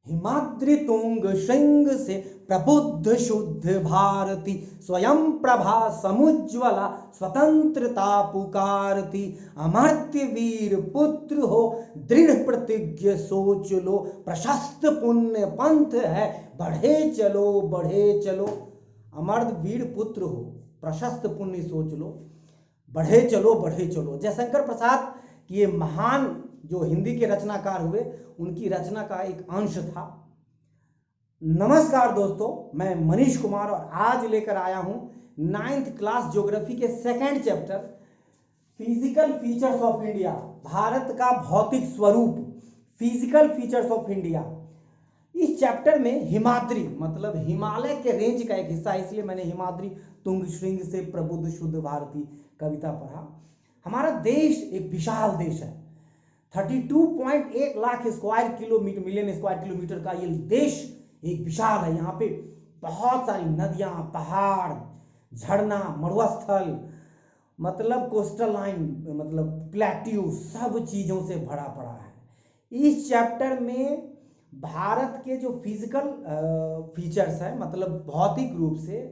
हिमाद्रि तुंग श्रृंग से प्रबुद्ध शुद्ध भारती, स्वयं प्रभा समुज्वला स्वतंत्रता पुकारती। अमर्त्य वीर पुत्र हो दृढ़ प्रतिज्ञ सोच लो, प्रशस्त पुण्य पंथ है बढ़े चलो बढ़े चलो। अमर्त्य वीर पुत्र हो, प्रशस्त पुण्य सोच लो, बढ़े चलो बढ़े चलो। जयशंकर प्रसाद ये महान जो हिंदी के रचनाकार हुए, उनकी रचना का एक अंश था। नमस्कार दोस्तों, मैं मनीष कुमार और आज लेकर आया हूं 9th क्लास ज्योग्राफी के second chapter physical features of India, Bharat का भौतिक स्वरूप, फिजिकल फीचर्स ऑफ इंडिया। इस चैप्टर में हिमाद्री मतलब हिमालय के रेंज का एक हिस्सा, इसलिए मैंने हिमाद्री तुंग श्रृंग से प्रबुद्ध शुद्ध भारती कविता पढ़ा। हमारा देश एक विशाल देश है, 32.1 lakh square kilometre, million square kilometre का ये देश एक विशाल है। यहाँ पे बहुत सारी नदियाँ, पहाड़, झरना, मरुस्थल, मतलब कोस्टल लाइन, मतलब प्लेट्यू, सब चीज़ों से भरा पड़ा है। इस चैप्टर में भारत के जो फिजिकल फीचर्स है, मतलब भौतिक रूप से,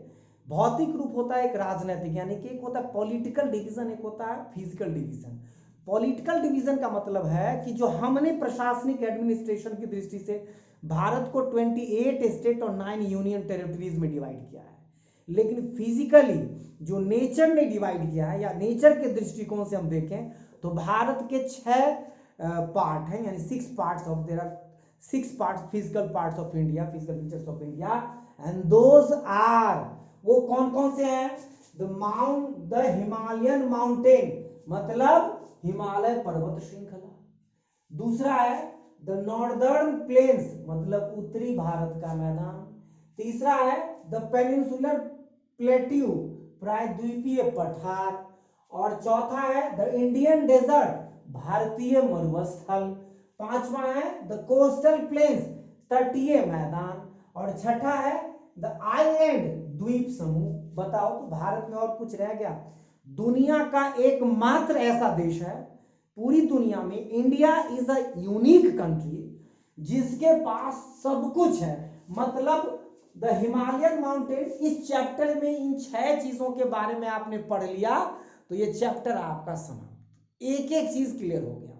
भौतिक रूप होता है एक राजनीतिक, यानी कि एक होता है पॉलिटिकल डिवीजन, एक होता है फिजिकल डिवीजन। पॉलिटिकल डिवीजन का मतलब है कि जो हमने प्रशासनिक एडमिनिस्ट्रेशन की दृष्टि से भारत को 28 स्टेट और 9 यूनियन टेरिटरीज में डिवाइड किया है, लेकिन फिजिकली जो नेचर ने डिवाइड किया है, या नेचर के दृष्टिकोण से हम देखें तो भारत के 6 पार्ट हैं, यानी 6 parts of, there are 6 parts, physical parts of India, physical features of India, and those are, वो कौन कौन से हैं? द हिमालयन माउंटेन मतलब हिमालय पर्वत श्रृंखला। दूसरा है द नॉर्दर्न प्लेन्स मतलब उत्तरी भारत का मैदान। तीसरा है द पेनिनसुलर प्लेट्यू प्रायद्वीपीय पठार। और चौथा है द इंडियन डेजर्ट भारतीय मरुस्थल। पांचवा है द कोस्टल प्लेन्स तटीय मैदान। और छठा है द आइलैंड द्वीप समूह। बताओ तो भारत में और कुछ रह गया? दुनिया का एकमात्र ऐसा देश है पूरी दुनिया में, India is a unique country, जिसके पास सब कुछ है। मतलब द हिमालयन माउंटेन, इस चैप्टर में इन 6 चीजों के बारे में आपने पढ़ लिया तो ये चैप्टर आपका समाप्त, एक एक चीज क्लियर हो गया।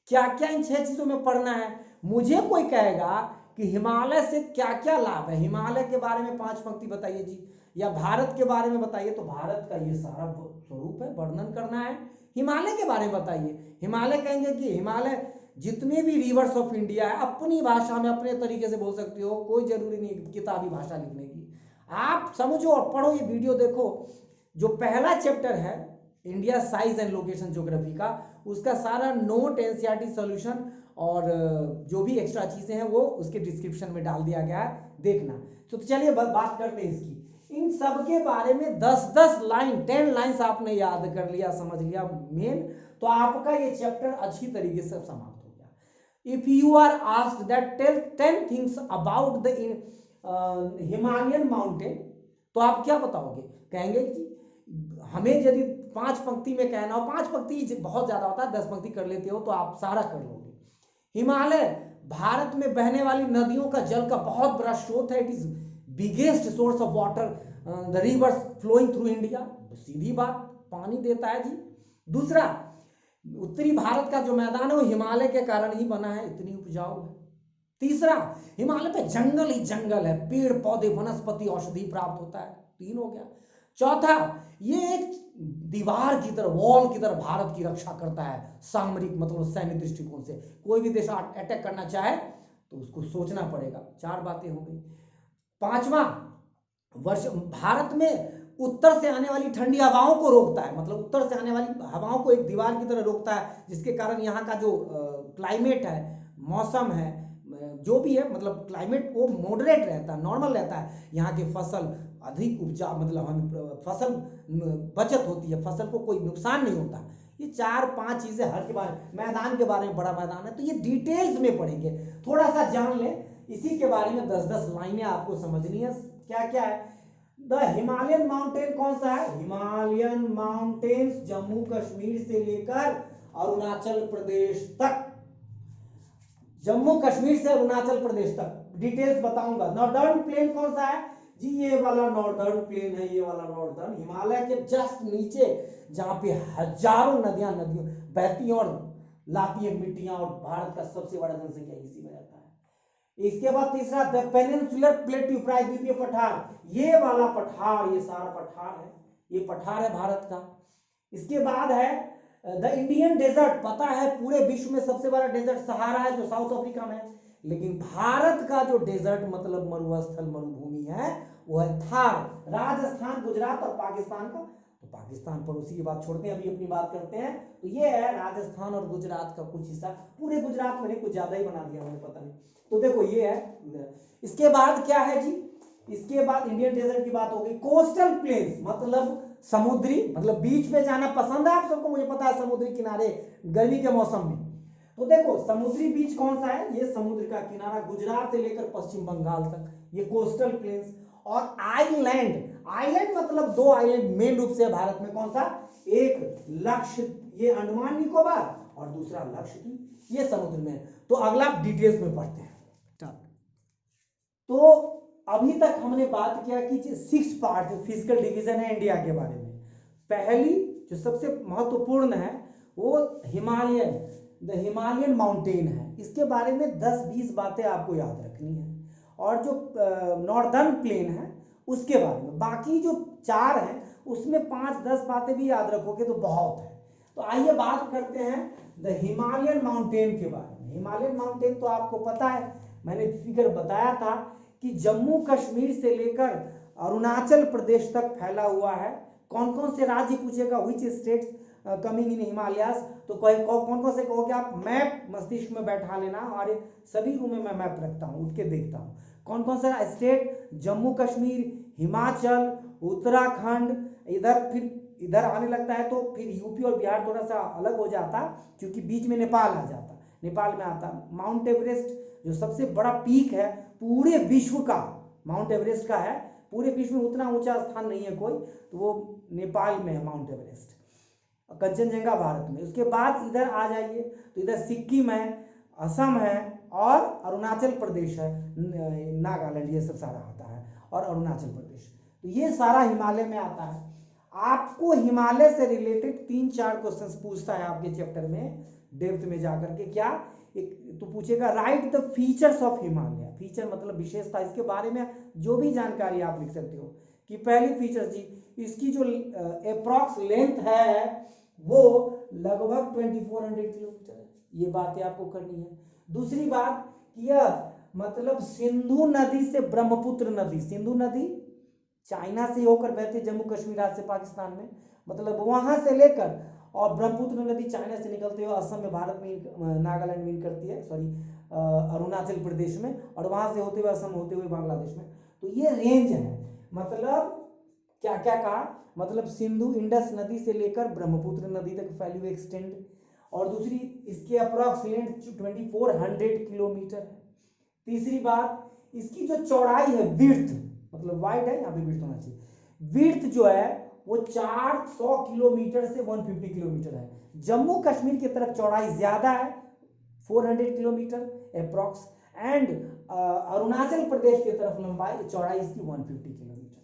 क्या क्या इन 6 चीजों में पढ़ना है? मुझे कोई कहेगा कि हिमालय से क्या क्या लाभ है, हिमालय के बारे में 5 पंक्ति बताइए जी, या भारत के बारे में बताइए, तो भारत का ये सारा स्वरूप है, वर्णन करना है। हिमालय के बारे में बताइए, हिमालय कहेंगे कि हिमालय जितने भी रिवर्स ऑफ इंडिया है, अपनी भाषा में अपने तरीके से बोल सकते हो, कोई जरूरी नहीं किताबी भाषा लिखने की। आप समझो और पढ़ो, ये वीडियो देखो। जो पहला चैप्टर है India size and location geography का, उसका सारा नोट, एनसीईआरटी सॉल्यूशन और जो भी एक्स्ट्रा चीजें हैं वो उसके डिस्क्रिप्शन में डाल दिया गया है, देखना। तो चलिए बात करते हैं इसकी। इन सब के बारे में 10-10 लाइन, 10 लाइन्स आपने याद कर लिया, समझ लिया मेन, तो आपका ये चैप्टर अच्छी तरीके से समाप्त हो गया। If you are asked that tell 10 things about the Himalayan mountain, तो आप क्या बताओगे? कहेंगे कि हमें यदि 5 पंक्ति में कहना हो, 5 पंक्ति बहुत ज्यादा होता है, 10 पंक्ति कर लेते हो तो आप सारा कर लोगे। हिमालय भारत में बहने वाली नदियों का जल का बहुत बड़ा स्रोत है, it is biggest source of water, the rivers flowing through India, सीधी बात, पानी देता है जी। दूसरा, उत्तरी भारत का जो मैदान है वो हिमालय के कारण ही बना है, इतनी उपजाऊ है। तीसरा, हिमालय पे जंगल ही जंगल है, पेड़ पौधे वनस्पति औषधि प्राप्त होता है, 3 हो गया। चौथा, ये एक दीवार की तरह, वॉल की तरह भारत की रक्षा करता है, सामरिक मतलब सैन्य दृष्टिकोण से। कोई भी देश अटैक करना चाहे तो उसको सोचना पड़ेगा। 4 बातें हो गई। पांचवा, वर्ष भारत में उत्तर से आने वाली ठंडी हवाओं को रोकता है, मतलब उत्तर से आने वाली हवाओं को एक दीवार की तरह रोकता है, जिसके कारण यहाँ का जो क्लाइमेट है, मौसम है, जो भी है, मतलब क्लाइमेट वो मॉडरेट रहता है, नॉर्मल रहता है। यहाँ की फसल अधिक उपजा, मतलब फसल बचत होती है, फसल को कोई नुकसान नहीं होता। ये 4-5 चीजें हर के बारे, मैदान के बारे में, बड़ा मैदान है तो ये डिटेल्स में पढ़ेंगे, थोड़ा सा जान लें। इसी के बारे में 10-10 लाइनें आपको समझनी है। क्या क्या है? द हिमालयन माउंटेन कौन सा है? हिमालयन माउंटेन्स जम्मू कश्मीर से लेकर अरुणाचल प्रदेश तक जम्मू कश्मीर से अरुणाचल प्रदेश तक डिटेल्स बताऊंगा। नॉर्दर्न प्लेन कौन सा है जी, ये वाला नॉर्दर्न प्लेन है, ये वाला नॉर्दर्न हिमालय के जस्ट नीचे, जहां पे हजारों नदियां बहती हैं और लाती हैं मिट्टियां, और भारत का सबसे बड़ा जनसंख्या इसी में रहता है। इसके बाद तीसरा द पेनिनसुलर प्लेट्यू प्रायद्वीपीय पठार, ये वाला पठार, ये सारा पठार है, ये पठार है भारत का। इसके बाद है द इंडियन डेजर्ट, पता है पूरे विश्व में सबसे बड़ा डेजर्ट सहारा है जो साउथ अफ्रीका में है, लेकिन भारत का जो डेजर्ट मतलब मरुस्थल मरुभूमि है वो है थार, राजस्थान, गुजरात और पाकिस्तान का। तो पाकिस्तान पड़ोसी की बात छोड़ते हैं, अभी अपनी बात करते हैं। तो ये है राजस्थान और गुजरात का कुछ हिस्सा, पूरे गुजरात में नहीं, कुछ ज्यादा ही बना दिया मैंने, पता नहीं। तो देखो ये है। इसके बाद क्या है जी, इसके बाद इंडियन डेजर्ट की बात होगी। कोस्टल प्लेन्स मतलब समुद्री, मतलब बीच पे जाना पसंद है आप सबको, मुझे पता है, समुद्री किनारे गर्मी के मौसम में। तो देखो समुद्री बीच कौन सा है, ये समुद्र का किनारा गुजरात से लेकर पश्चिम बंगाल तक, ये कोस्टल प्लेन्स। और आइलैंड, आइलैंड मतलब दो आइलैंड मेन रूप से भारत में, कौन सा, एक लक्षद्वीप, ये अंडमान निकोबार, और दूसरा लक्षद्वीप, ये समुद्र में। तो अगला डिटेल्स में पढ़ते हैं। तो अभी तक हमने बात किया कि 6 पार्ट फिजिकल डिवीजन है इंडिया के बारे में। पहली जो सबसे महत्वपूर्ण है वो हिमालयन, द हिमालयन माउंटेन है, इसके बारे में 10-20 बातें आपको याद रखनी है। और जो नॉर्दर्न प्लेन है उसके बारे में, बाकी जो 4 हैं उसमें 5-10 बातें भी याद रखोगे तो बहुत है। तो आइए बात करते हैं द हिमालयन माउंटेन के बारे में। हिमालयन माउंटेन तो आपको पता है, मैंने फिगर बताया था कि जम्मू कश्मीर से लेकर अरुणाचल प्रदेश तक फैला हुआ है। कौन कौन से राज्य पूछेगा, which states coming in Himalayas, तो कौन कौन से कहोगे आप, मैप मस्तिष्क में बैठा लेना, हमारे सभी रूम में मैं मैप रखता हूँ, उठ के देखता हूँ कौन कौन सा स्टेट, जम्मू कश्मीर, हिमाचल, उत्तराखंड, इधर फिर इधर आने लगता है तो फिर यूपी और बिहार थोड़ा सा अलग हो जाता क्योंकि बीच में नेपाल आ जाता, नेपाल में आता। माउंट एवरेस्ट जो सबसे बड़ा पीक है पूरे विश्व का, माउंट एवरेस्ट का है, पूरे विश्व में उतना ऊंचा स्थान नहीं है कोई, तो वो नेपाल में है माउंट एवरेस्ट। कंचनजंगा भारत में। उसके बाद इधर आ जाइए तो इधर सिक्किम है, असम है और अरुणाचल प्रदेश है, नागालैंड, ये सब सारा आता है, और अरुणाचल प्रदेश। तो ये सारा हिमालय में आता है। आपको हिमालय से रिलेटेड 3-4 क्वेश्चंस पूछता है आपके चैप्टर में डेप्थ में जाकर के। क्या, एक तो पूछेगा right the features of Himalaya, feature मतलब विशेषता, इसके बारे में जो भी जानकारी आप लिख सकते हो। कि पहली फीचर जी, इसकी जो अप्रॉक्स लेंथ है वो लगभग 2400 किलोमीटर है, ये बातें आपको करनी है। दूसरी बात, यह मतलब सिंधु नदी से ब्रह्मपुत्र नदी, सिंधु नदी चाइना से होकर बहती जम्मू कश्मीर राज्य से पाकिस्तान में, मतलब वहां से लेकर, और ब्रह्मपुत्र नदी चाइना से निकलते हुए असम में, भारत में, नागालैंड में करती है, सॉरी अरुणाचल प्रदेश में, और वहां से होते हुए असम होते हुए बांग्लादेश में। तो ये रेंज है, मतलब क्या क्या कहा, मतलब सिंधु इंडस नदी से लेकर ब्रह्मपुत्र नदी तक फैली हुई एक्सटेंड, और दूसरी इसके अप्रॉक्स लेंथ 2400 किलोमीटर है। तीसरी बात, इसकी जो चौड़ाई है, विड्थ मतलब वाइड है, यहाँ पे विड्थ होना चाहिए, विड्थ जो है वो 400 किलोमीटर से 150 किलोमीटर है। जम्मू कश्मीर की तरफ चौड़ाई ज्यादा है 400 kilometre approx, and Arunachal Pradesh की तरफ लंबाई चौड़ाई इसकी 150 किलोमीटर है।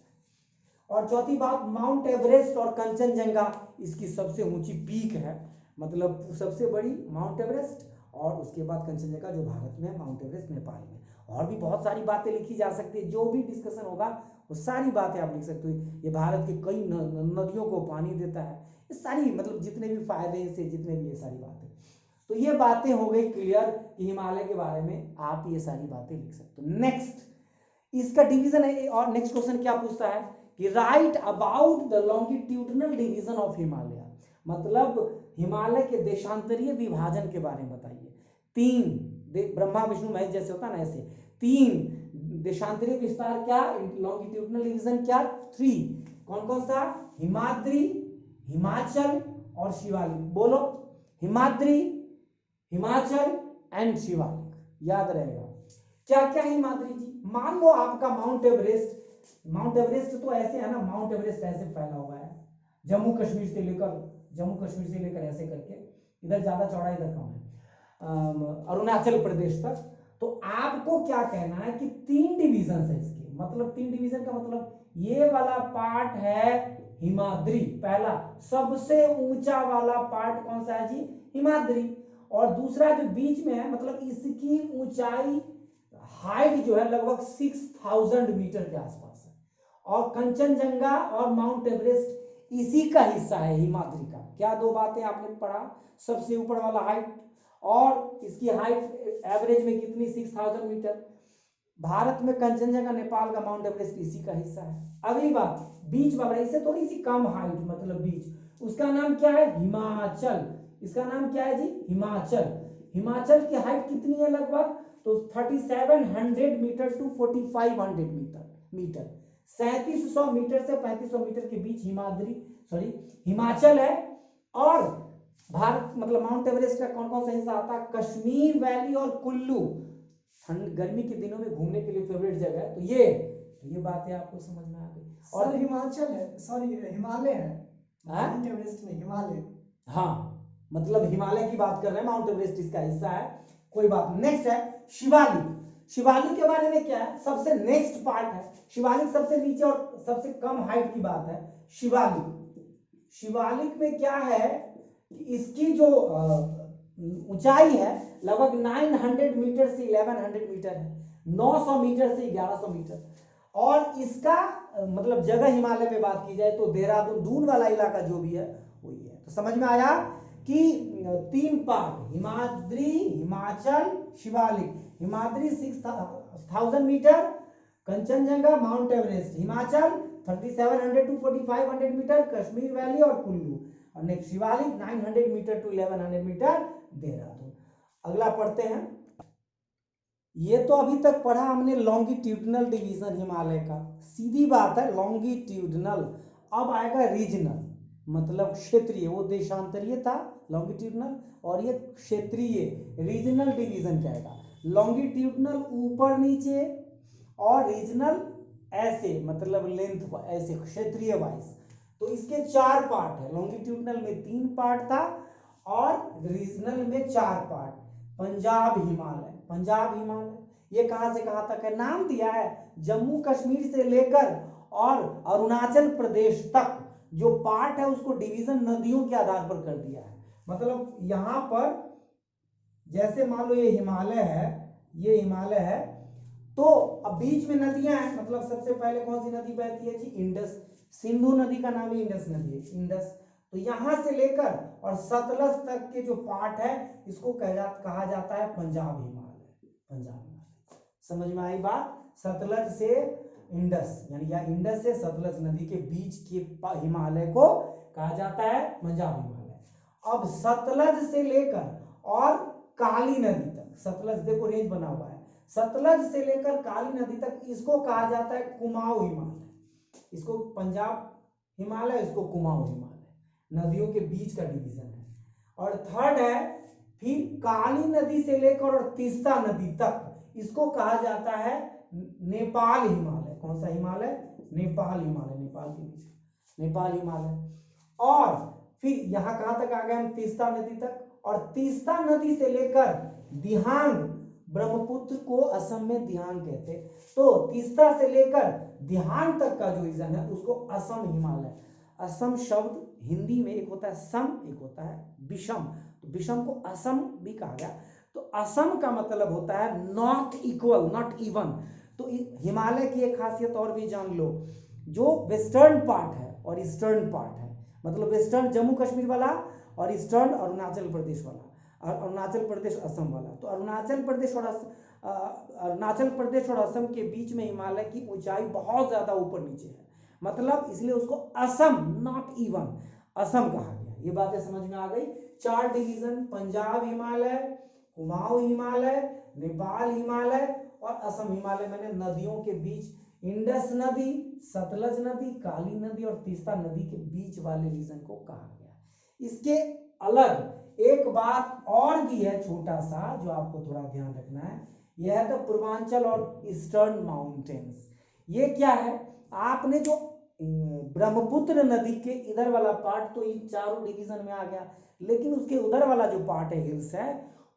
और चौथी बात, माउंट एवरेस्ट और कंचनजंगा इसकी सबसे ऊंची पीक है, मतलब सबसे बड़ी माउंट एवरेस्ट, और उसके बाद कंचनजंगा जो भारत में, माउंट एवरेस्ट नेपाल में। और भी बहुत सारी बातें लिखी जा सकती है, जो भी डिस्कशन होगा वो सारी बातें आप लिख सकते हो। ये भारत के कई नदियों को पानी देता है, ये सारी मतलब जितने भी फायदे से, जितने भी ये सारी बातें। तो ये बातें हो गई क्लियर कि हिमालय के बारे में आप ये सारी बातें लिख सकते हो। नेक्स्ट इसका डिवीजन है, और नेक्स्ट क्वेश्चन क्या पूछता है कि right about the longitudinal division of Himalaya, मतलब हिमालय के देशांतरीय विभाजन के बारे में बताइए। 3 ब्रह्मा विष्णु महेश जैसे होता है ना, ऐसे 3 देशांतरीय विस्तार, क्या लॉन्गिट्यूडनल डिवीजन, क्या 3, कौन कौन सा, हिमाद्री, हिमाचल और शिवालिक। बोलो, हिमाद्री, हिमाचल एंड शिवालिक, याद रहेगा। क्या क्या हिमाद्री जी, मान लो आपका माउंट एवरेस्ट, माउंट एवरेस्ट तो ऐसे है ना, माउंट एवरेस्ट ऐसे फैला हुआ है जम्मू कश्मीर से लेकर ऐसे करके, इधर ज्यादा चौड़ा इधर कम है। अरुणाचल प्रदेश तक। तो आपको क्या कहना है कि 3 डिवीजन है इसके, मतलब 3 डिवीजन का मतलब ये वाला पार्ट है हिमाद्री, पहला सबसे ऊंचा वाला पार्ट कौन सा है जी, हिमाद्री। और दूसरा जो बीच में है, मतलब इसकी ऊंचाई हाइट जो है लगभग 6000 मीटर के आसपास है। और कंचनजंगा और माउंट एवरेस्ट इसी का हिस्सा है हिमाद्री का। क्या दो बातें आपने पढ़ा, सबसे ऊपर वाला हाइट और इसकी हाइट एवरेज में कितनी, 6000 मीटर। भारत में कंचनजंगा, नेपाल का माउंट एवरेस्ट इसी का हिस्सा है। अगली बात, बीच वाला, इससे थोड़ी सी कम हाइट, मतलब बीच, उसका नाम क्या है, हिमाचल। इसका नाम क्या है जी, हिमाचल। हिमाचल की हाइट कितनी है लगभग, तो 3700 मीटर टू 4500 मीटर 3700 मीटर से 3500 मीटर के बीच हिमाचल है। और भारत मतलब माउंट एवरेस्ट का कौन कौन सा हिस्सा आता है, कश्मीर वैली और कुल्लू, ठंड गर्मी के दिनों में घूमने के लिए फेवरेट जगह है। तो ये बातें आपको समझ में आ गई। और हिमाचल है, सॉरी हिमालय है, माउंट एवरेस्ट नहीं, हिमालय। हाँ, मतलब हिमालय की बात कर रहे हैं, माउंट एवरेस्ट इसका हिस्सा है, कोई बात। नेक्स्ट है शिवालिक। शिवालिक के बारे में क्या है, सबसे नेक्स्ट पार्ट है शिवालिक, सबसे नीचे और सबसे कम हाइट की बात है शिवालिक। शिवालिक में क्या है कि इसकी जो ऊंचाई है लगभग 900 मीटर से 1100 मीटर है, 900 मीटर से 1100 मीटर। और इसका मतलब जगह हिमालय में बात की जाए तो देहरादून, दून वाला इलाका जो भी है वही है। तो समझ में आया कि 3 part, Himadri, Himachal, Shivalik. Himadri 6000 metre, Kanchenjunga, Mount Everest, Himachal 3700 to 4500 metre, Kashmir valley और कुल्लू। और next Shivalik 900 metre to 1100 metre, Dehradun. अगला पढ़ते हैं। ये तो अभी तक पढ़ा हमने लॉन्गिट्यूडनल डिवीजन हिमालय का, सीधी बात है लॉन्गिट्यूडनल। अब आएगा रीजनल, मतलब क्षेत्रीय, वो देशांतरीय था लॉन्गिट्यूडनल, और ये क्षेत्रीय रीजनल डिवीजन कहेगा। लॉन्गिट्यूडनल ऊपर नीचे, और रीजनल ऐसे, मतलब लेंथ ऐसे, क्षेत्रीय वाइज। तो इसके 4 पार्ट है, लॉन्गिट्यूडनल में 3 पार्ट था और रीजनल में 4 पार्ट। पंजाब हिमालय, पंजाब हिमालय ये कहां से कहां तक है, नाम दिया है जम्मू कश्मीर से लेकर और अरुणाचल प्रदेश तक जो पार्ट है उसको डिवीजन नदियों के आधार पर कर दिया है। मतलब यहां पर जैसे मान लो ये हिमालय है, ये हिमालय है, तो अब बीच में नदियां हैं, मतलब सबसे पहले कौन सी नदी बहती है जी, इंडस। सिंधु नदी का नाम ही इंडस नदी है, इंडस। तो यहां से लेकर और सतलज तक के जो पार्ट है इसको कहा जाता है पंजाब हिमालय, पंजाब हिमालय। समझ में आई बात, सतलज से इंडस, यानी या इंडस से सतलज नदी के बीच के हिमालय को कहा जाता है पंजाब हिमालय। अब सतलज से लेकर और काली नदी तक, सतलज देखो रेंज बना हुआ है, सतलज से लेकर काली नदी तक इसको कहा जाता है कुमाऊं हिमालय। इसको पंजाब हिमालय, इसको कुमाऊं हिमालय, नदियों के बीच का डिवीजन है। और थर्ड है फिर काली नदी से लेकर और तीस्ता नदी तक इसको कहा जाता है नेपाल हिमालय। कौन सा हिमालय, नेपाल हिमालय, नेपाल के बीच, नेपाल हिमालय। और फिर यहां कहां तक आ गए हम, तीस्ता नदी तक। और तीस्ता नदी से लेकर दिहांग, ब्रह्मपुत्र को असम में दिहांग कहते हैं, तो तीस्ता से लेकर दिहांग तक का जो रीजन है उसको असम हिमालय। असम शब्द हिंदी में एक होता है सम, एक होता है विषम, तो विषम को असम भी कहा गया। तो असम का मतलब होता है नॉट इक्वल, नॉट इवन। तो हिमालय की एक खासियत और भी जान लो, जो वेस्टर्न पार्ट है और ईस्टर्न पार्ट है, मतलब वेस्टर्न जम्मू कश्मीर वाला और ईस्टर्न अरुणाचल प्रदेश वाला, और अरुणाचल प्रदेश असम वाला। तो अरुणाचल प्रदेश और असम के बीच में हिमालय की ऊंचाई बहुत ज्यादा ऊपर नीचे है, मतलब इसलिए उसको असम, नॉट इवन, असम कहा गया। ये बातें समझ में आ गई। 4 डिवीजन, पंजाब हिमालय, कुमाऊं हिमालय, नेपाल हिमालय और असम हिमालय। मैंने नदियों के बीच इंडस नदी, सतलज नदी, काली नदी और तीस्ता नदी के बीच वाले रीजन को कहा गया। इसके अलग एक बात और भी है छोटा सा जो आपको थोड़ा ध्यान रखना है, यह है तो पूर्वांचल और ईस्टर्न माउंटेन्स। ये क्या है, आपने जो ब्रह्मपुत्र नदी के इधर वाला पार्ट तो इन चारों डिवीजन में आ गया, लेकिन उसके उधर वाला जो पार्ट है हिल्स है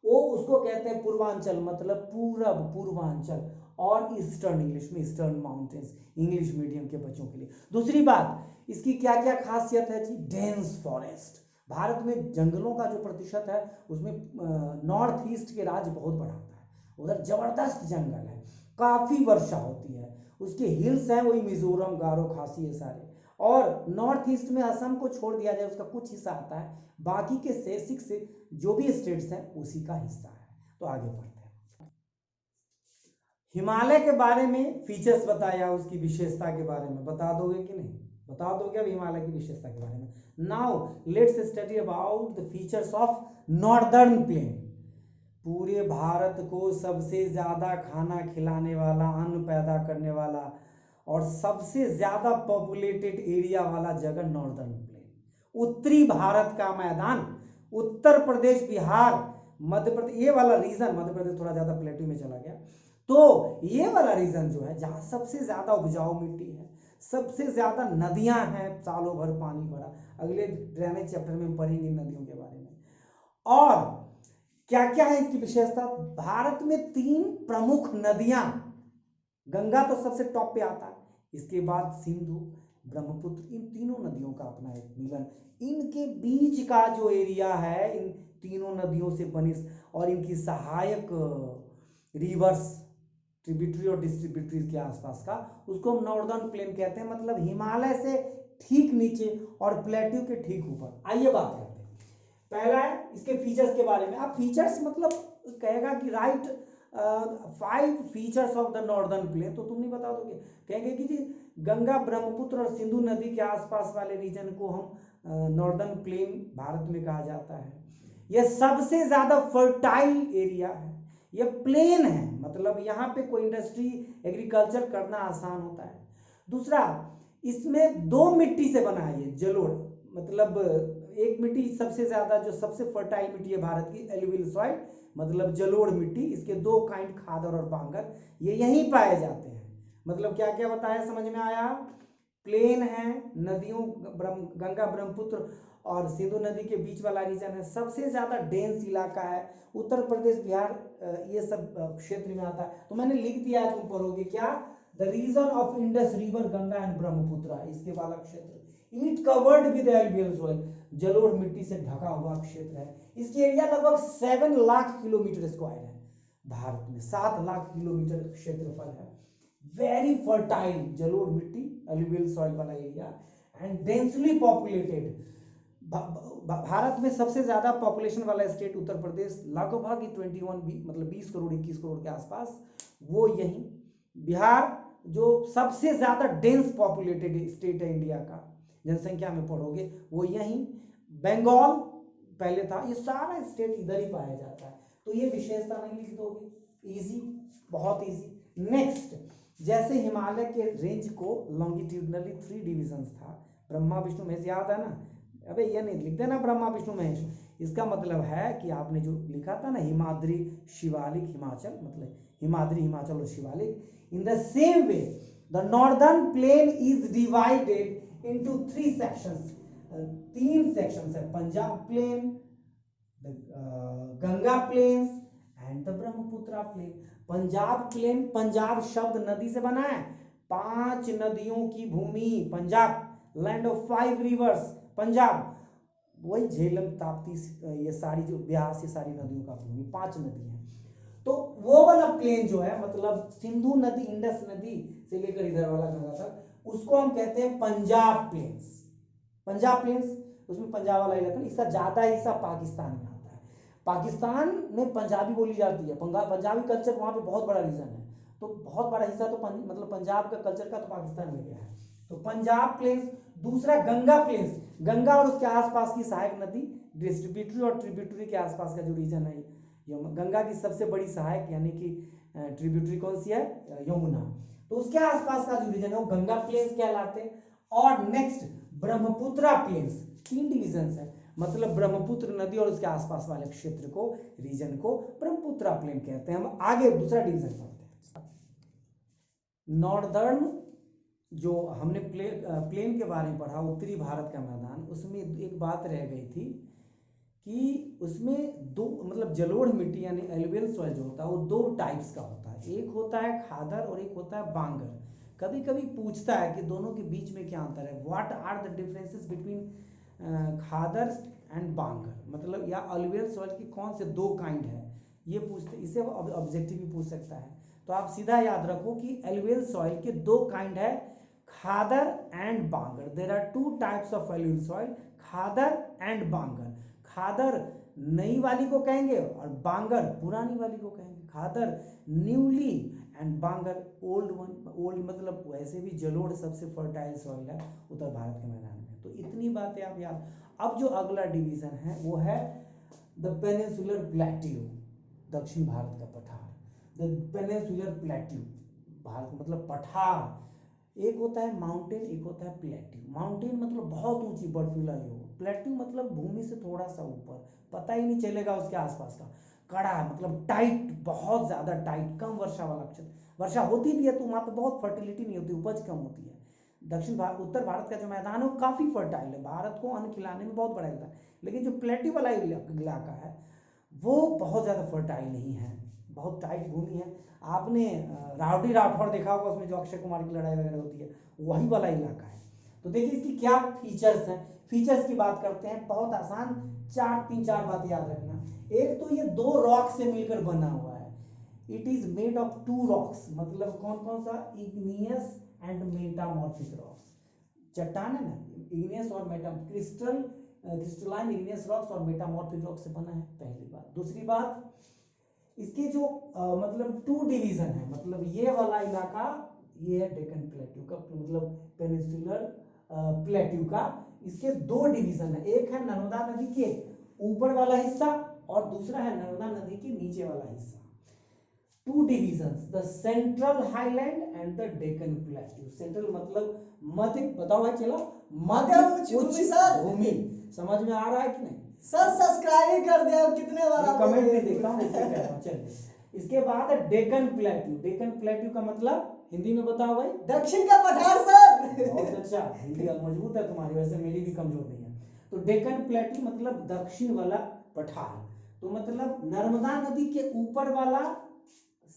वो उसको कहते हैं पूर्वांचल, मतलब पूरब, पूर्वांचल, और ईस्टर्न, इंग्लिश में ईस्टर्न माउंटेन्स, इंग्लिश मीडियम के बच्चों के लिए। दूसरी बात, इसकी क्या क्या खासियत है जी? Dense forest. भारत में जंगलों का जो प्रतिशत है उसमें नॉर्थ ईस्ट के राज्य बहुत बढ़ाता है, उधर जबरदस्त जंगल है, काफ़ी वर्षा होती है, उसके हिल्स हैं वही मिजोरम, गारो, खासी, ये सारे। और नॉर्थ ईस्ट में असम को छोड़ दिया जाए उसका कुछ हिस्सा आता है, बाकी के 6 जो भी स्टेट्स हैं उसी का हिस्सा है। तो आगे बढ़ते हैं। हिमालय के बारे में फीचर्स बताया, उसकी विशेषता के बारे में बता दोगे कि नहीं? बता दोगे अब हिमालय की विशेषता के बारे में? Now let's study about the features of northern plain. पूरे भारत को सबसे ज्यादा खाना खिलाने वाला, अन्न पैदा करने वाला और सबसे ज्यादा पॉपुलेटेड एरिया वाला जगह नॉर्दर्न प्लेन। उत्तरी भारत का मैदान, उत्तर प्रदेश, बिहार, मध्य प्रदेश, ये वाला रीजन, मध्य प्रदेश थोड़ा ज्यादा प्लेटू में चला गया, तो ये वाला रीजन जो है जहां सबसे ज्यादा उपजाऊ मिट्टी है, सबसे ज्यादा नदियां हैं, सालों भर पानी भरा, अगले ड्रेनेज चैप्टर में हम पढ़ेंगे नदियों के बारे में। और क्या क्या है इसकी विशेषता? भारत में 3 प्रमुख नदियां, गंगा तो सबसे टॉप पे आता है, इसके बाद सिंधु, ब्रह्मपुत्र, इन तीनों नदियों का अपना एक मिलन, इनके बीच का जो एरिया है, इन तीनों नदियों से बनी और इनकी सहायक रिवर्स, ट्रिब्यूटरी और डिस्ट्रीब्यूटरी के आसपास का, उसको हम नॉर्दर्न प्लेन कहते हैं, मतलब हिमालय से ठीक नीचे और प्लेट्यू के ठीक ऊपर। आइए बात करते हैं। पहला है इसके फीचर्स के बारे में। आप फीचर्स मतलब कहेगा कि right 5 features of the northern plane, तो तुम नहीं बता दोगे, कहेंगे कि जी गंगा, ब्रह्मपुत्र और सिंधु नदी के आसपास वाले रीजन को हम नॉर्दर्न प्लेन भारत में कहा जाता है। यह सबसे ज्यादा फर्टाइल एरिया है, यह प्लेन है, मतलब यहाँ पे कोई इंडस्ट्री, एग्रीकल्चर करना आसान होता है। दूसरा, इसमें 2 मिट्टी से बना है ये, जलोढ़, मतलब एक मिट्टी सबसे ज्यादा, जो सबसे फर्टाइल मिट्टी है भारत की, एलुवियल सॉइल, मतलब जलोढ़ मिट्टी, इसके 2 काइंड, खादर और बांगर, ये यहीं पाए जाते हैं। मतलब क्या क्या बताया, समझ में आया? प्लेन है, नदियों, गंगा, ब्रह्मपुत्र और सिंधु नदी के बीच वाला रीजन है, सबसे ज्यादा डेंस इलाका है, उत्तर प्रदेश, बिहार, ये सब क्षेत्र में आता है। तो मैंने लिख दिया, तुम पढ़ोगे क्या? The region of Indus river, Ganga and Brahmaputra, इसके वाला क्षेत्र, it covered with alluvial soil, जलोढ़ मिट्टी से ढका हुआ क्षेत्र है। इसकी एरिया लगभग 7 लाख किलोमीटर स्क्वायर है, भारत में 7 लाख किलोमीटर क्षेत्रफल है। वेरी फर्टाइल, जलोढ़ मिट्टी, एलुवियल सॉइल वाला area, and densely populated. Bharat में सबसे ज्यादा पॉपुलेशन वाला स्टेट उत्तर प्रदेश, लगभग 21 मतलब 20 करोड़ 21 करोड़ के आसपास, वो यही। बिहार जो सबसे ज्यादा डेंस पॉपुलेटेड स्टेट है इंडिया का, जनसंख्या में पढ़ोगे, वो यही। बंगाल पहले था, ये सारा स्टेट इधर ही पाया जाता है। तो ये विशेषता नहीं लिख दोगे, इजी, बहुत इजी। नेक्स्ट, जैसे हिमालय के रेंज को लॉन्गिट्यूडनली 3 डिविजन्स था, ब्रह्मा विष्णु महेश, याद है ना? अबे ये नहीं लिख देना ब्रह्मा विष्णु महेश, इसका मतलब है कि आपने जो लिखा था ना हिमाद्री शिवालिक हिमाचल, मतलब हिमाद्री हिमाचल और Shivalik, in the same way the northern plain is divided into 3 sections. 3 sections है, Punjab plain, Ganga plains and the Brahmaputra plain. Punjab plain, Punjab शब्द नदी से बना है, 5 नदियों की भूमि Punjab, land of 5 rivers Punjab, वही झेलम, ताप्ती, ये सारी जो ब्यास, ये सारी नदियों का भूमि, 5 नदी है। तो वो वाला प्लेन जो है, मतलब सिंधु नदी, इंडस नदी से लेकर इधर वाला गंगा तक, उसको हम कहते हैं पंजाब प्लेन्स। पंजाब प्लेन्स, उसमें पंजाब वाला इलाका, इसका ज्यादा हिस्सा पाकिस्तान में आता है, पाकिस्तान में पंजाबी बोली जाती है, पंजाबी कल्चर वहाँ पे बहुत बड़ा रीजन है, तो बहुत बड़ा हिस्सा तो मतलब पंजाब का कल्चर का तो पाकिस्तान में गया है। तो पंजाब प्लेन्स। दूसरा गंगा प्लेन्स, गंगा और उसके आसपास की सहायक नदी, डिस्ट्रीब्यूटरी और ट्रिब्यूटरी के आसपास का जो रीजन है, गंगा की सबसे बड़ी सहायक यानी कि ट्रिब्यूटरी कौन सी है? यमुना। तो उसके आसपास का जो रीजन है वो गंगा प्लेन्स कहलाते हैं। और नेक्स्ट ब्रह्मपुत्र प्लेन्स, 3 डिविजन है, मतलब ब्रह्मपुत्र नदी और उसके आसपास वाले क्षेत्र को, रीजन को ब्रह्मपुत्र प्लेन कहते हैं। हम आगे दूसरा डिवीजन पढ़ते हैं। नॉर्दर्न, जो हमने प्लेन के बारे में पढ़ा, उत्तरी भारत का मैदान, उसमें एक बात रह गई थी कि उसमें दो मतलब जलोढ़ मिट्टी यानी एलुवियल सॉइल जो होता है वो दो टाइप्स का होता है, एक होता है खादर और एक होता है बांगर। कभी कभी पूछता है कि दोनों के बीच में क्या अंतर है, what are the differences between khadar and bangar, मतलब या एलुवियल सॉइल की कौन से दो काइंड है, ये पूछते, इसे ऑब्जेक्टिव भी पूछ सकता है। तो आप सीधा याद रखो कि एलुवियल सॉइल के दो काइंड है, khadar and bangar. There are two types of alluvial soil, khadar and bangar. Khadar नई वाली को कहेंगे और बांगर पुरानी वाली को कहेंगे। Khadar newly and bangar old one. Old मतलब वैसे भी जलोढ़ सबसे फर्टाइल सॉइल है उत्तर भारत के मैदान में। तो इतनी बातें आप याद। अब जो अगला डिवीजन है वो है द पेनिनसुलर प्लेट्यू, दक्षिण भारत का पठार। द पेनिनसुलर प्लेट्यू, भारत मतलब पठार। एक होता है माउंटेन, एक होता है प्लेट्यू। माउंटेन मतलब बहुत ऊंची बर्फीला हो, प्लेट्यू मतलब भूमि से थोड़ा सा ऊपर, पता ही नहीं चलेगा उसके आसपास का। कड़ा मतलब टाइट, बहुत ज्यादा टाइट, कम वर्षा वाला क्षेत्र। वर्षा होती भी है तो वहां पर बहुत फर्टिलिटी नहीं होती, उपज कम होती है। दक्षिण भारत उत्तर भारत का जो मैदान है वो काफी फर्टाइल है, भारत को अन्न खिलाने में बहुत बड़ा है। लेकिन जो प्लेट्यू वाला इलाका है वो बहुत ज़्यादा फर्टाइल नहीं है, बहुत टाइट भूमि है। आपने रावटी राठौर देखा होगा, उसमें जो अक्षय कुमार की लड़ाई वगैरह होती है वही वाला इलाका है। तो देखिए इसकी क्या फीचर्स हैं। फीचर्स की बात करते हैं, बहुत आसान, तीन चार बात याद रखना। एक तो ये दो रॉक से मिलकर बना हुआ है, it is made of two rocks. मतलब कौन कौन सा, इग्नियस एंड मेटामॉर्फिक रॉक्स। चट्टान है ना, इग्नियस और क्रिस्टलाइन इग्नियस रॉक्स और मेटामॉर्फिक रॉक से बना है, पहली बात। दूसरी बात, इसके जो मतलब टू डिवीजन है, मतलब ये वाला इलाका ये है डेक्कन प्लेट्यू का, मतलब पेनिनसुलर प्लेट्यू का। इसके दो डिवीजन है, एक है नर्मदा नदी के ऊपर वाला हिस्सा और दूसरा है नर्मदा नदी के नीचे वाला हिस्सा। Two divisions, the central highland and the Deccan plateau. Central मतलब मध्य, बताओ भाई चलो, मध्य उच्च भूमि। समझ में आ रहा है कि नहीं सर? सब्सक्राइब कर दिया, कितने बार आप कमेंट में देखता हूँ, इसलिए कह रहा हूँ। चलिए इसके बाद है डेक्कन प्लेट्यू। डेक्कन प्लेट्यू का मतलब हिंदी में बताओ भाई। दक्षिण का पठार सर। बहुत अच्छा, हिंदी मजबूत है तुम्हारी, वैसे मेरी भी कमजोर नहीं है। तो डेक्कन प्लेट्यू मतलब दक्षिण वाला पठार, तो मतलब नर्मदा नदी के ऊपर वाला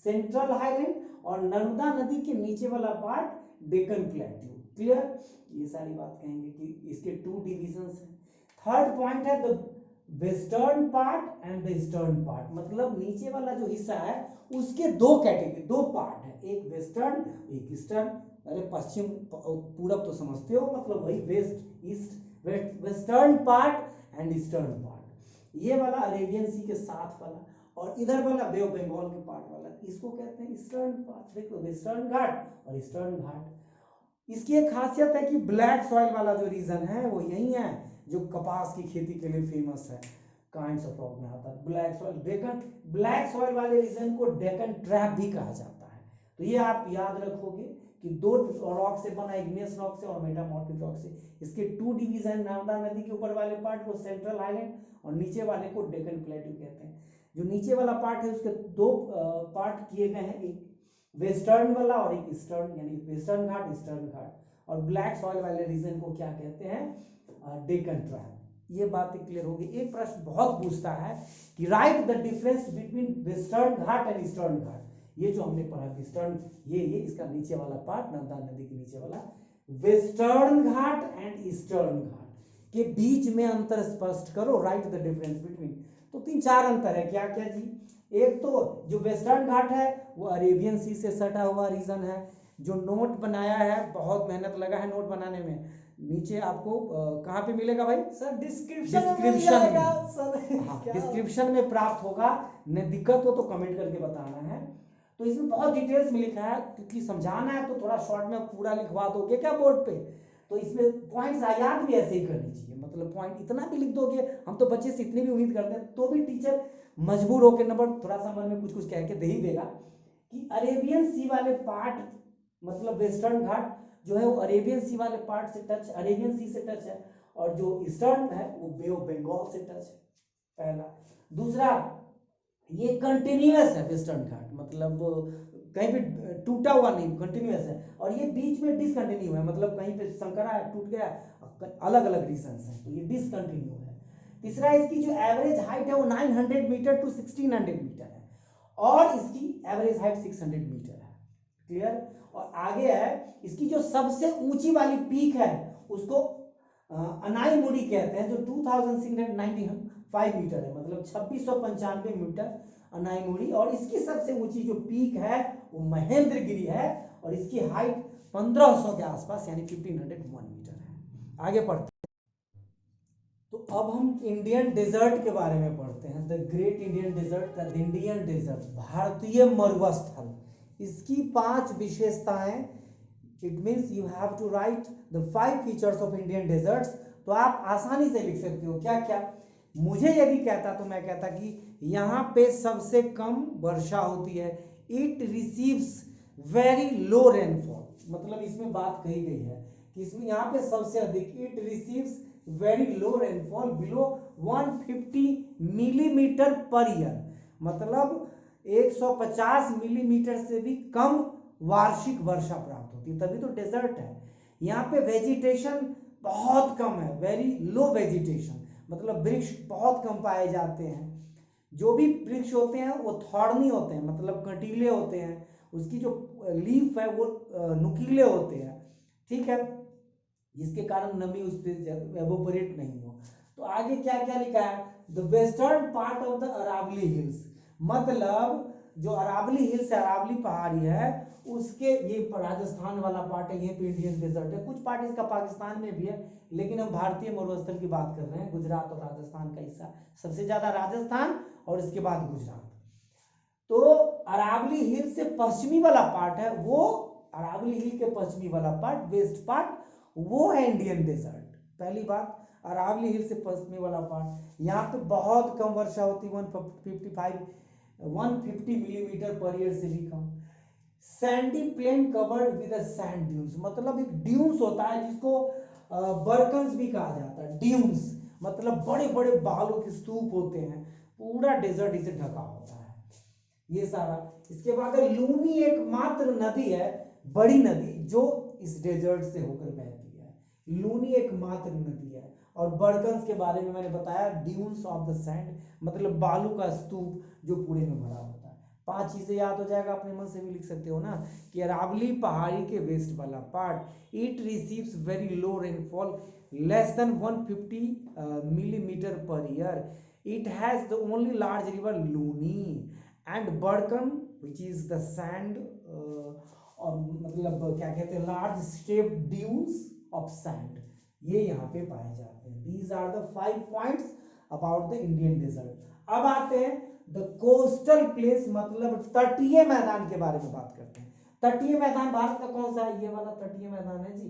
सेंट्रल हाईलैंड और नर्मदा नदी के नीचे वाला पार्ट डेक्कन प्लेट्यू। क्लियर, ये सारी बात कहेंगे कि इसके टू डिविजन्स हैं। थर्ड पॉइंट है the western part and the eastern part, मतलब नीचे वाला जो हिस्सा है उसके दो कैटेगरी, दो पार्ट है, एक वेस्टर्न एक ईस्टर्न। अरे पश्चिम पूरब तो समझते हो, मतलब वही west east, western part and eastern part. ये वाला अरेबियन सी के साथ वाला और इधर वाला बे ऑफ बंगाल के पार्ट वाला, इसको कहते हैं ईस्टर्न पार्ट। देखो वेस्टर्न घाट और ईस्टर्न घाट। इसकी एक खासियत है कि ब्लैक सॉइल वाला जो रीजन है वो यही है जो कपास की खेती के लिए फेमस है, काइंड्स ऑफ रॉक में आता है black soil. Deccan black soil वाले रीजन को डेक्कन ट्रैप भी कहा जाता है। तो ये आप याद रखोगे कि दो रॉक से बना, इग्नियस रॉक से और मेटामॉर्फिक रॉक से। इसके टू डिवीजन, नर्मदा नदी के ऊपर वाले पार्ट को सेंट्रल हाईलैंड और नीचे वाले को डेक्कन प्लेट्यू कहते हैं। जो नीचे वाला पार्ट है उसके दो पार्ट किए गए हैं, एक वेस्टर्न वाला और एक ईस्टर्न, यानी वेस्टर्न घाट ईस्टर्न घाट। और ब्लैक सॉइल वाले रीजन को क्या कहते हैं, डेक्कन ट्रैप। ये बातें क्लियर होगी। एक प्रश्न बहुत पूछता है कि write the difference between Western Ghat and Eastern Ghat. ये जो हमने पढ़ा वेस्टर्न, ये इसका नीचे वाला पार्ट, नर्मदा नदी के नीचे वाला, वेस्टर्न घाट एंड ईस्टर्न घाट के बीच में अंतर स्पष्ट करो, राइट द डिफरेंस बिटवीन। तो तीन चार अंतर है, क्या क्या जी। एक तो जो वेस्टर्न घाट है वो अरेबियन सी से सटा हुआ रीजन है। जो नोट बनाया है, बहुत मेहनत लगा है नोट बनाने में, नीचे आपको कहाँ पे मिलेगा भाई सर? डिस्क्रिप्शन डिस्क्रिप्शन में प्राप्त होगा। न दिक्कत हो तो कमेंट करके बताना है। तो इसमें बहुत डिटेल्स में लिखा है, क्योंकि समझाना है तो थोड़ा शॉर्ट में पूरा लिखवा दोगे क्या बोर्ड पे, तो इसमें पॉइंट्स याद भी ऐसे ही करनी चाहिए। मतलब पॉइंट इतना भी लिख दोगे, हम तो बच्चे से इतनी भी उम्मीद करते हैं, तो भी टीचर मजबूर होकर नंबर थोड़ा सा मन में कुछ कुछ कह के दे ही देगा कि अरेबियन सी वाले पार्ट, मतलब वेस्टर्न घाट जो है वो अरेबियन सी वाले पार्ट से टच, अरेबियन सी से टच है, और जो ईस्टर्न है वो बे ऑफ बंगाल से टच है, पहला। दूसरा, ये कंटिन्यूअस है वेस्टर्न घाट, मतलब कहीं पे टूटा हुआ नहीं, कंटिन्यूअस है। और ये बीच में डिसकंटिन्यू है, मतलब कहीं पे संकरा है, टूट गया, अलग अलग रीजंस हैं, तो ये डिसकंटिन्यू है। तीसरा इसकी जो एवरेज हाइट है वो 900 मीटर टू 1600 मीटर है, और इसकी एवरेज हाइट 600 मीटर है। क्लियर। और आगे है इसकी जो सबसे ऊंची वाली पीक है उसको अनाईमुड़ी कहते हैं, जो 2695 मीटर है, मतलब 2695 मीटर अनाईमुड़ी। और इसकी सबसे ऊंची जो पीक है वो महेंद्रगिरी है, और इसकी हाइट 1500 के आसपास यानी 1501 मीटर है। आगे पढ़ते हैं। तो अब हम इंडियन डेजर्ट के बारे में पढ़ते हैं। The great Indian desert, the Indian desert, भारतीय मरुस्थल। इसकी 5 विशेषताएं। It means you have to write the 5 features of Indian deserts. तो आप आसानी से लिख सकते हो। क्या क्या? मुझे यदि कहता तो मैं कहता कि यहाँ पे सबसे कम वर्षा होती है। It receives very low rainfall, मतलब इसमें बात कही गई है कि इसमें यहाँ पे सबसे अधिक, it receives very low rainfall below 150 millimetre per year, मतलब 150 मिलीमीटर से भी कम वार्षिक वर्षा प्राप्त होती है, तभी तो डेजर्ट है। यहाँ पे वेजिटेशन बहुत कम है, वेरी लो वेजिटेशन, मतलब वृक्ष बहुत कम पाए जाते हैं। जो भी वृक्ष होते हैं वो थॉर्नी होते हैं, मतलब कंटीले होते हैं। उसकी जो लीफ है वो नुकीले होते हैं, ठीक है, जिसके कारण नमी उस पर एवोपरेट नहीं हो। तो आगे क्या क्या लिखा है? The western part of the Aravalli hills, मतलब जो अरावली हिल्स है, अरावली पहाड़ी है, उसके ये राजस्थान वाला पार्ट है, ये पे इंडियन डेजर्ट है। कुछ पार्ट इसका पाकिस्तान में भी है, लेकिन हम भारतीय मरुस्थल की बात कर रहे हैं। गुजरात और राजस्थान का हिस्सा, सबसे ज्यादा राजस्थान और इसके बाद गुजरात। तो अरावली हिल से पश्चिमी वाला पार्ट है वो, अरावली हिल के पश्चिमी वाला पार्ट, वेस्ट पार्ट, वो है इंडियन डेजर्ट। पहली बात, अरावली हिल से पश्चिमी वाला पार्ट, यहाँ पे बहुत कम वर्षा होती है, 150 मिलीमीटर पर ईयर से भी कम। Sandy plain covered with sand dunes, मतलब एक ड्यून्स होता है जिसको बर्कन्स भी कहा जाता है। ड्यून्स मतलब बड़े बड़े बालों के स्तूप होते हैं, पूरा डेजर्ट इसे ढका होता है, ये सारा। इसके बाद लूनी एकमात्र नदी है, बड़ी नदी, जो इस डेजर्ट से होकर बहती है। लूनी एकमात्र नदी है। और बर्कन्स के बारे में मैंने बताया, ड्यून्स ऑफ द सैंड, मतलब बालू का स्तूप जो पूरे में भरा होता है। 5 चीजें याद हो जाएगा, अपने मन से भी लिख सकते हो ना, कि अरावली पहाड़ी के वेस्ट वाला part, it receives very low rainfall, less than 150 millimetre per year. It has the only large river Luni and barchan which is the sand, और मतलब क्या कहते हैं, large step dunes of sand, ये यहाँ पे पाए जाते हैं। These are the 5 points about the Indian desert. अब आते हैं द कोस्टल प्लेस, मतलब तटीय मैदान के बारे में बात करते हैं। तटीय मैदान भारत का कौन सा है? ये वाला तटीय मैदान है जी,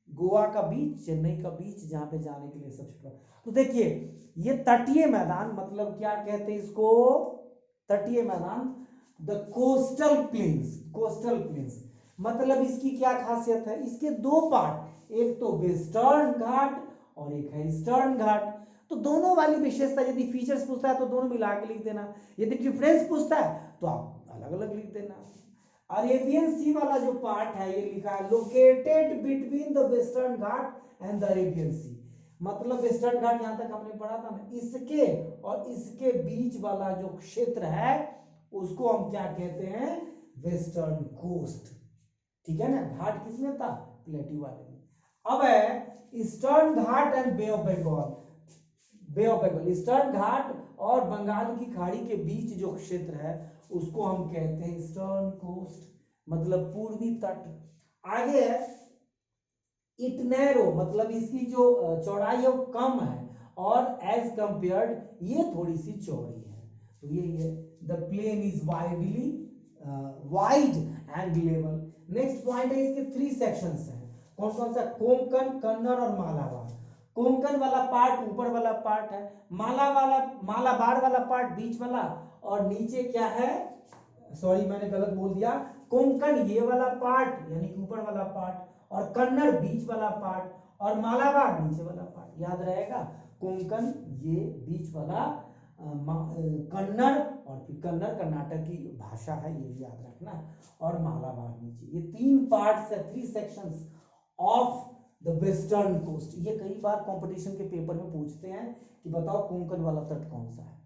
गोवा का बीच, चेन्नई का बीच, जहां पे जाने के लिए सबसे बड़ा। तो देखिए ये तटीय मैदान, मतलब क्या कहते हैं इसको? तटीय मैदान, the coastal planes. Coastal planes मतलब इसकी क्या खासियत है? इसके 2 पार्ट, एक तो वेस्टर्न घाट और एक है ईस्टर्न घाट। तो दोनों वाली विशेषता, यदि फीचर्स पूछता है तो दोनों मिला के लिख देना, यदि डिफरेंस पूछता है तो आप अलग अलग लिख देना। अरेबियन सी वाला जो पार्ट है, ये लिखा है located between the Western Ghat and the Arabian Sea, मतलब वेस्टर्न घाट यहां तक हमने पढ़ा था ना, इसके और इसके बीच वाला जो क्षेत्र है उसको हम क्या कहते हैं? वेस्टर्न कोस्ट, ठीक है ना। घाट किसमें था? प्लेट्यू वाले में। अब है Eastern Ghat and Bay of Bengal. Bay of Bengal, Eastern Ghat और बंगाल की खाड़ी के बीच जो क्षेत्र है उसको हम कहते हैं ईस्टर्न कोस्ट, मतलब पूर्वी तट। आगे है इट नैरो, मतलब इसकी जो चौड़ाई है वो कम है, और एज कंपेयर्ड ये थोड़ी सी चौड़ी है। तो ये the plain is widely wide and level. Next point है इसके 3 सेक्शंस हैं। कौन कौन सा? कोंकण, कन्नड़ और मालाबार। कोंकण वाला पार्ट ऊपर वाला पार्ट है, मालाबार वाला पार्ट बीच वाला, और नीचे क्या है? सॉरी मैंने गलत बोल दिया, कोंकण ये वाला पार्ट यानी ऊपर वाला पार्ट, और कन्नड़ बीच वाला पार्ट, और मालाबार नीचे वाला पार्ट। याद रहेगा, कोंकण ये बीच वाला, कन्नड़, और फिर कन्नड़ कर्नाटक की भाषा है, ये भी याद रखना, और मालाबार नीचे। ये 3 पार्ट्स है, 3 sections of the western coast. ये कई बार कंपटीशन के पेपर में पूछते हैं कि बताओ कोंकण वाला तट कौन सा है।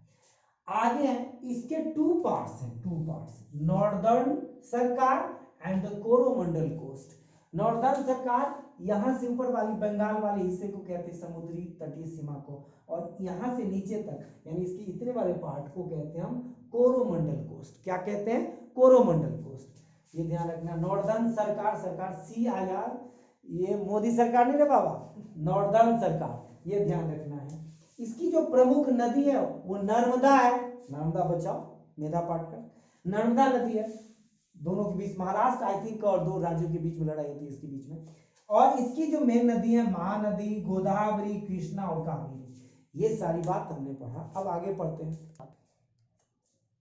आगे हैं, इसके टू पार्ट्स हैं, two parts, northern Sarkar and the Coromandel coast. Northern Sarkar यहां से ऊपर वाली बंगाल वाले हिस्से को कहते हैं समुद्री तटीय सीमा को, और यहां से नीचे तक यानी इसके इतने वाले पार्ट को कहते हैं हम कोरोमंडल कोस्ट। क्या कहते हैं? कोरोमंडल कोस्ट। ये ध्यान रखना, नॉर्दर्न सरकार, सरकार CIR, ये मोदी सरकार नहीं रे बाबा, नॉर्दर्न सरकार, ये ध्यान रखना है। इसकी जो प्रमुख नदी है वो नर्मदा है, नर्मदा बचाओ, मेधा पाटकर, नर्मदा नदी है। दोनों के बीच महाराष्ट्र आई थिंक और दो राज्यों के बीच में लड़ाई होती है इसके बीच में। और इसकी जो मेन नदी है महानदी, गोदावरी, कृष्णा और कावेरी। ये सारी बात हमने पढ़ा। अब आगे पढ़ते हैं।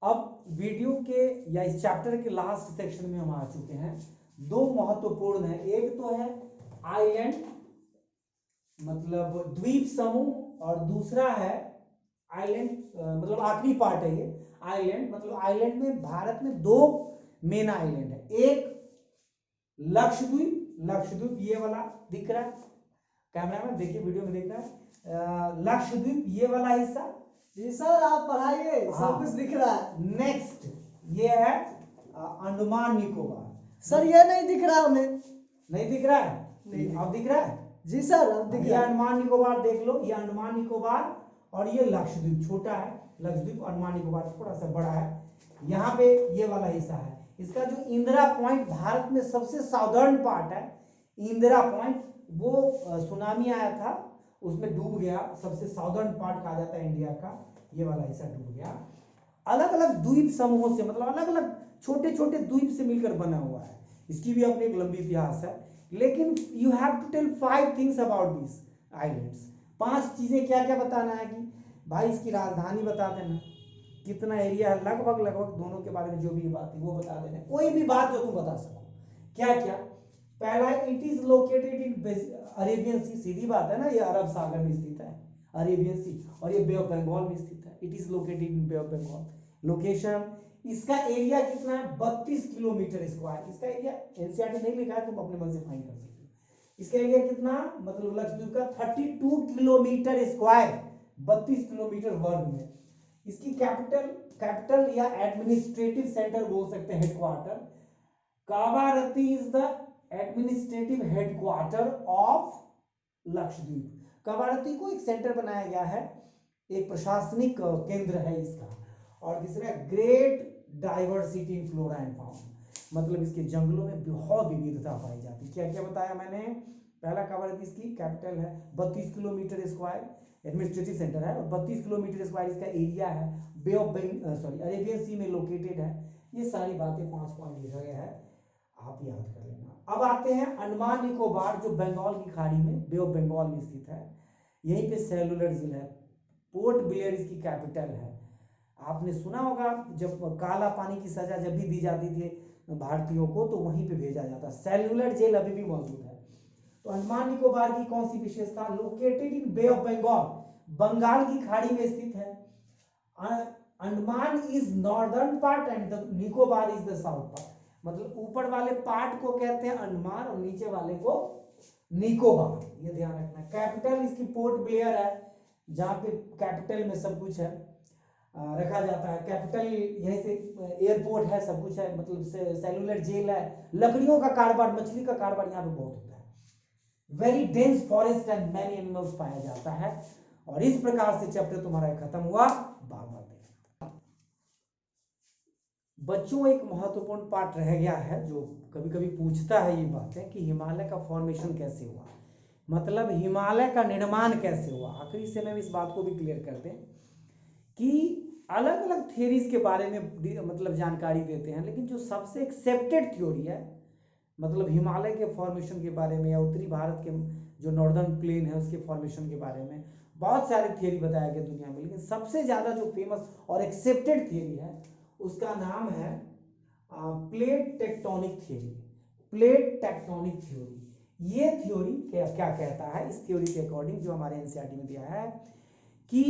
अब वीडियो के या इस चैप्टर के लास्ट सेक्शन में हम आ चुके हैं। दो महत्वपूर्ण है, एक तो है आइलैंड मतलब द्वीप समूह, और दूसरा है आइलैंड मतलब आखिरी पार्ट है ये आइलैंड। मतलब आइलैंड में भारत में दो मेन आइलैंड है, एक लक्षद्वीप, लक्षद्वीप ये वाला दिख रहा है, कैमरा में देखिए, वीडियो में देख रहा है, लक्षद्वीप ये वाला हिस्सा। जी सर आप पढ़ाइए, सब कुछ दिख रहा है। नेक्स्ट ये है अंडमान निकोबार। सर ये नहीं दिख रहा हमें। नहीं दिख रहा है? नहीं। अब दिख रहा है? जी सर अब दिख ये रहा है। अंडमान निकोबार देख लो, ये अंडमान निकोबार, और ये लक्षद्वीप छोटा है, लक्षद्वीप, अंडमान निकोबार थोड़ा सा बड़ा है। यहाँ पे ये वाला हिस्सा है। इसका जो इंदिरा पॉइंट भारत में सबसे साउदर्न पार्ट है, इंदिरा पॉइंट, वो सुनामी आया था उसमें डूब गया, सबसे साउदर्न पार्ट कहा जाता है इंडिया का, ये वाला हिस्सा डूब गया। अलग अलग द्वीप समूहों से, मतलब अलग अलग छोटे छोटे द्वीप से मिलकर बना हुआ है। इसकी भी अपनी एक लंबी इतिहास है, लेकिन you have to tell 5 things about this islands. 5 चीजें क्या क्या बताना है कि भाई इसकी राजधानी बता देना, कितना एरिया है, लगभग लगभग दोनों के बारे में जो भी बात है वो बता देना, कोई भी बात जो तुम बता सको। क्या क्या? पहला है it is located in Arabian Sea, सीधी बात है ना, ये अरब सागर में स्थित है अरेबियन सी, और ये बे ऑफ बंगाल में स्थित है। It is located in bay of Bengal. Location, इसका एरिया कितना है? 32 किलोमीटर स्क्वायर। इसका एरिया एनसीईआरटी नहीं लिखा है, तुम अपने मन से फाइंड कर सकते हो। इसका एरिया कितना, मतलब लक्षद्वीप का 32 किलोमीटर स्क्वायर, 32 किलोमीटर वर्ग में। इसकी कैपिटल या एडमिनिस्ट्रेटिव सेंटर बोल सकते हैं, headquarter, Kavaratti is the administrative headquarter of Lakshadweep. Kavaratti को एक सेंटर बनाया गया है, एक प्रशासनिक केंद्र है इसका। और तीसरा great diversity in flora and fauna, मतलब इसके जंगलों में बहुत विविधता पाई जाती है। क्या क्या बताया मैंने? पहला कावारत्ती इसकी कैपिटल है, 32 किलोमीटर स्क्वायर एडमिनिस्ट्रेटिव सेंटर है, और 32 किलोमीटर स्क्वायर इसका एरिया है, बे ऑफ अरेबियन सी में लोकेटेड है। ये सारी बातें 5 पॉइंट लिखा गया है, आप याद कर लेना। अब आते हैं अंडमान निकोबार, जो बंगाल की खाड़ी में बे ऑफ बंगाल में स्थित है। यहीं पे सेलुलर झील है, पोर्ट ब्लेयर इसकी कैपिटल है। आपने सुना होगा जब काला पानी की सजा जब भी दी जाती थी भारतीयों को तो वहीं पे भेजा जाता। सेलुलर जेल अभी भी मौजूद है। तो अंडमान निकोबार की कौन सी विशेषता? Located in bay of Bengal, Bengal की खाड़ी में स्थित है। Andaman is northern part and the Nicobar is the south part, मतलब ऊपर वाले पार्ट को कहते हैं अंडमान और नीचे वाले को निकोबार, ये ध्यान रखना। कैपिटल इसकी पोर्ट ब्लेयर है, जहां पे कैपिटल में सब कुछ है रखा जाता है। कैपिटल यहीं से एयरपोर्ट है, सब कुछ है, मतलब सेलुलर जेल है, लकड़ियों का कारोबार, मछली का कारोबार यहाँ पे बहुत होता है। Very dense forest and many animals पाया जाता है। और इस प्रकार से चैप्टर तुम्हारा खत्म हुआ। बार बार देखना बच्चों, एक महत्वपूर्ण पार्ट रह गया है जो कभी कभी पूछता है ये बातें कि हिमालय का फॉर्मेशन कैसे हुआ, मतलब हिमालय का निर्माण कैसे हुआ। आखिरी से में इस बात को भी क्लियर कर दें कि अलग अलग थियरीज के बारे में मतलब जानकारी देते हैं, लेकिन जो सबसे एक्सेप्टेड थ्योरी है, मतलब हिमालय के फॉर्मेशन के बारे में या उत्तरी भारत के जो नॉर्दर्न प्लेन है उसके फॉर्मेशन के बारे में बहुत सारी थियरी बताया गया दुनिया में, लेकिन सबसे ज़्यादा जो फेमस और एक्सेप्टेड थियरी है उसका नाम है plate tectonic theory. Plate tectonic theory, ये थ्योरी क्या कहता है? इस थ्योरी के अकॉर्डिंग जो हमारे एनसीईआरटी में दिया है कि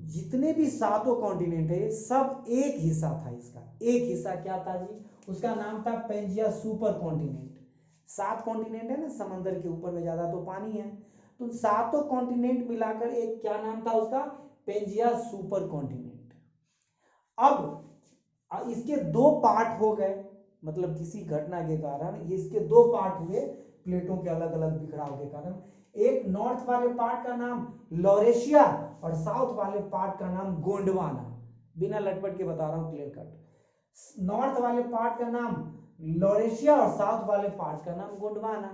जितने भी 7 कॉन्टिनेंट है सब एक हिस्सा था इसका। एक हिस्सा क्या था जी? उसका नाम था पेंजिया सुपर कॉन्टिनेंट। 7 कॉन्टिनेंट है ना, समंदर के ऊपर में ज्यादा तो पानी है, तो सातों कॉन्टिनेंट मिलाकर एक क्या नाम था उसका, पेंजिया सुपर कॉन्टिनेंट। अब इसके दो पार्ट हो गए, मतलब किसी घटना के कारण ये इसके दो पार्ट हुए प्लेटों के अलग अलग बिखराव के कारण। एक नॉर्थ वाले पार्ट का नाम लॉरेशिया और साउथ वाले पार्ट का नाम गोंडवाना। बिना लटपट के बता रहा हूं, क्लियर कट। नॉर्थ वाले पार्ट का नाम लॉरेशिया और साउथ वाले पार्ट का नाम गोंडवाना।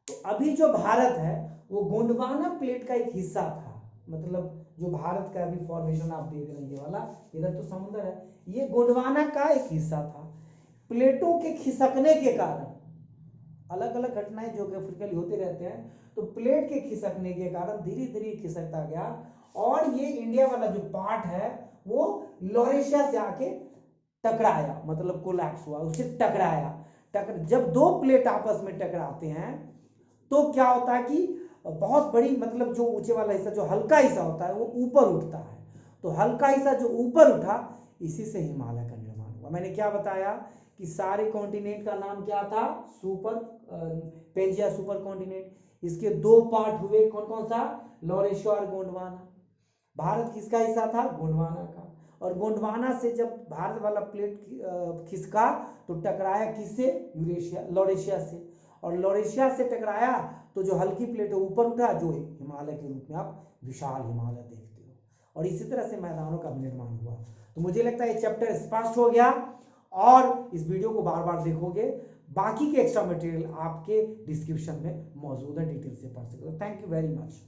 तो अभी जो भारत है वो गोंडवाना प्लेट का एक हिस्सा था, मतलब जो भारत का अभी फॉर्मेशन आप देख रहे हैं ये वाला, इधर तो समुद्र है, ये गोंडवाना का एक हिस्सा था। प्लेटों के खिसकने के कारण, अलग अलग घटनाएं ज्योग्राफिकली होते रहते हैं, तो प्लेट के खिसकने के कारण धीरे धीरे खिसकता गया और ये इंडिया वाला जो पार्ट है वो लॉरेशिया से आके टकराया, मतलब कोलैप्स हुआ, उससे टकराया। जब दो प्लेट आपस में टकराते हैं तो क्या होता है कि बहुत बड़ी, मतलब जो ऊंचे वाला हिस्सा, जो हल्का हिस्सा होता है वो ऊपर उठता है। तो हल्का हिस्सा जो ऊपर उठा, इसी से हिमालय का निर्माण हुआ। मैंने क्या बताया कि सारे कॉन्टिनेंट का नाम क्या था, सुपर पेंजिया सुपर कॉन्टिनेंट। इसके दो पार्ट हुए, कौन कौन सा, लॉरेशिया और गोंडवाना। भारत किसका हिस्सा था, गोंडवाना का। और गोंडवाना से जब भारत वाला प्लेट खिसका तो टकराया किससे, यूरेशिया, लॉरेशिया से। और लॉरेशिया से टकराया तो जो हल्की प्लेट है ऊपर उठा, जो हिमालय के रूप में आप विशाल हिमालय देखते हो। और इसी तरह से मैदानों का निर्माण हुआ। तो मुझे लगता है ये चैप्टर स्पष्ट हो गया और इस वीडियो को बार बार देखोगे। बाकी के एक्स्ट्रा मटेरियल आपके डिस्क्रिप्शन में मौजूद है, डिटेल से पढ़ सकते हो। Thank you very much.